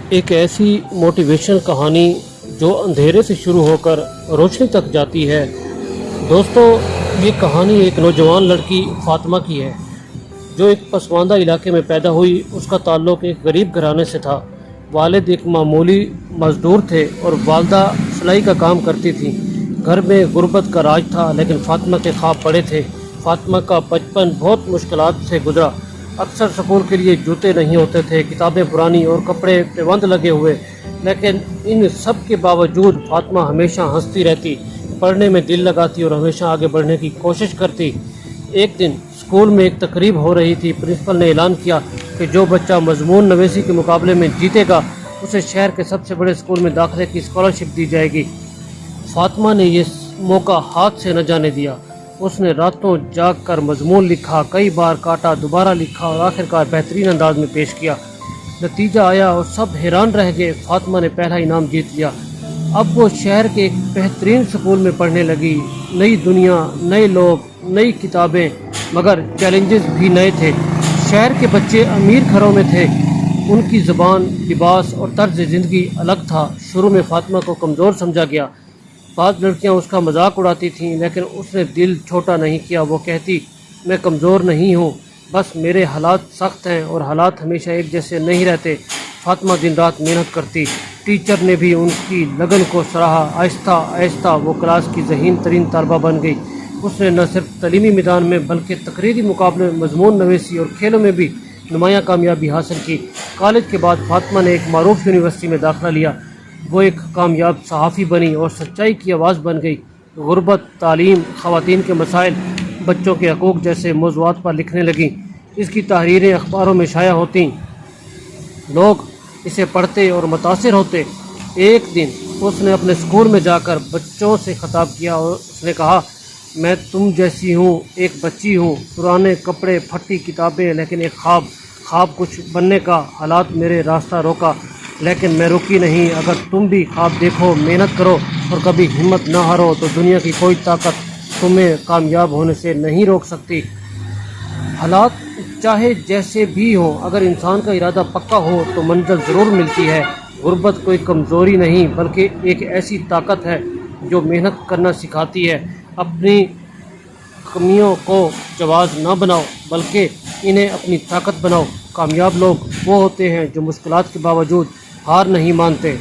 ایک ایسی موٹیویشن کہانی جو اندھیرے سے شروع ہو کر روشنی تک جاتی ہے۔ دوستو، یہ کہانی ایک نوجوان لڑکی فاطمہ کی ہے جو ایک پسماندہ علاقے میں پیدا ہوئی۔ اس کا تعلق ایک غریب گھرانے سے تھا۔ والد ایک معمولی مزدور تھے اور والدہ سلائی کا کام کرتی تھیں۔ گھر میں غربت کا راج تھا، لیکن فاطمہ کے خواب بڑے تھے۔ فاطمہ کا بچپن بہت مشکلات سے گزرا۔ اکثر سکول کے لیے جوتے نہیں ہوتے تھے، کتابیں پرانی اور کپڑے پیوند لگے ہوئے، لیکن ان سب کے باوجود فاطمہ ہمیشہ ہنستی رہتی، پڑھنے میں دل لگاتی اور ہمیشہ آگے بڑھنے کی کوشش کرتی۔ ایک دن اسکول میں ایک تقریب ہو رہی تھی۔ پرنسپل نے اعلان کیا کہ جو بچہ مضمون نویسی کے مقابلے میں جیتے گا اسے شہر کے سب سے بڑے اسکول میں داخلے کی اسکالرشپ دی جائے گی۔ فاطمہ نے یہ موقع ہاتھ سے نہ جانے دیا۔ اس نے راتوں جاگ کر مضمون لکھا، کئی بار کاٹا، دوبارہ لکھا اور آخرکار بہترین انداز میں پیش کیا۔ نتیجہ آیا اور سب حیران رہ گئے۔ فاطمہ نے پہلا انعام جیت لیا۔ اب وہ شہر کے ایک بہترین اسکول میں پڑھنے لگی۔ نئی دنیا، نئے لوگ، نئی کتابیں، مگر چیلنجز بھی نئے تھے۔ شہر کے بچے امیر گھروں میں تھے، ان کی زبان، لباس اور طرز زندگی الگ تھا۔ شروع میں فاطمہ کو کمزور سمجھا گیا۔ بعض لڑکیاں اس کا مذاق اڑاتی تھیں، لیکن اس نے دل چھوٹا نہیں کیا۔ وہ کہتی، میں کمزور نہیں ہوں، بس میرے حالات سخت ہیں اور حالات ہمیشہ ایک جیسے نہیں رہتے۔ فاطمہ دن رات محنت کرتی۔ ٹیچر نے بھی ان کی لگن کو سراہا۔ آہستہ آہستہ وہ کلاس کی ذہین ترین طالبہ بن گئی۔ اس نے نہ صرف تعلیمی میدان میں بلکہ تقریری مقابلے، مضمون نویسی اور کھیلوں میں بھی نمایاں کامیابی حاصل کی۔ کالج کے بعد فاطمہ نے ایک معروف یونیورسٹی میں داخلہ لیا۔ وہ ایک کامیاب صحافی بنی اور سچائی کی آواز بن گئی۔ غربت، تعلیم، خواتین کے مسائل، بچوں کے حقوق جیسے موضوعات پر لکھنے لگیں۔ اس کی تحریریں اخباروں میں شائع ہوتیں، لوگ اسے پڑھتے اور متاثر ہوتے۔ ایک دن اس نے اپنے اسکول میں جا کر بچوں سے خطاب کیا اور اس نے کہا، میں تم جیسی ہوں، ایک بچی ہوں، پرانے کپڑے، پھٹی کتابیں، لیکن ایک خواب کچھ بننے کا۔ حالات میرے راستہ روکا، لیکن میں رکی نہیں۔ اگر تم بھی خواب دیکھو، محنت کرو اور کبھی ہمت نہ ہارو تو دنیا کی کوئی طاقت تمہیں کامیاب ہونے سے نہیں روک سکتی۔ حالات چاہے جیسے بھی ہوں، اگر انسان کا ارادہ پکا ہو تو منزل ضرور ملتی ہے۔ غربت کوئی کمزوری نہیں بلکہ ایک ایسی طاقت ہے جو محنت کرنا سکھاتی ہے۔ اپنی کمیوں کو جواز نہ بناؤ بلکہ انہیں اپنی طاقت بناؤ۔ کامیاب لوگ وہ ہوتے ہیں جو مشکلات کے باوجود ہار نہیں مانتے۔